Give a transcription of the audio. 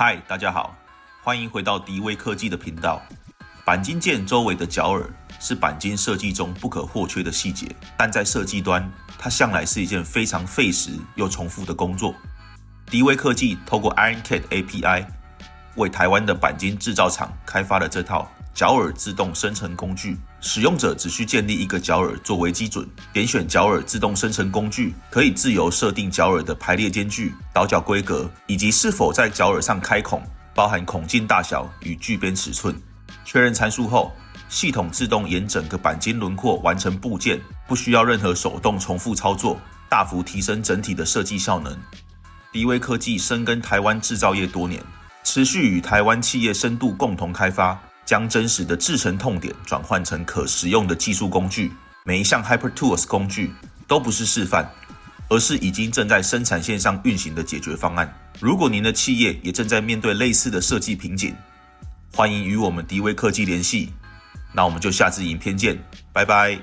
嗨，大家好，欢迎回到迪威科技的频道。钣金件周围的角耳是钣金设计中不可或缺的细节，但在设计端，它向来是一件非常费时又重复的工作。迪威科技透过 IronCAD API 为台湾的钣金制造厂开发了这套角耳自动生成工具，使用者只需建立一个角耳作为基准，点选角耳自动生成工具，可以自由设定角耳的排列间距、倒角规格，以及是否在角耳上开孔，包含孔径大小与距边尺寸。确认参数后，系统自动沿整个钣金轮廓完成部件，不需要任何手动重复操作，大幅提升整体的设计效能。迪威科技深耕台湾制造业多年，持续与台湾企业深度共同开发，将真实的制程痛点转换成可实用的技术工具。每一项 HyperTools 工具都不是示范，而是已经正在生产线上运行的解决方案。如果您的企业也正在面对类似的设计瓶颈，欢迎与我们迪威科技联系。那我们就下支影片见，拜拜。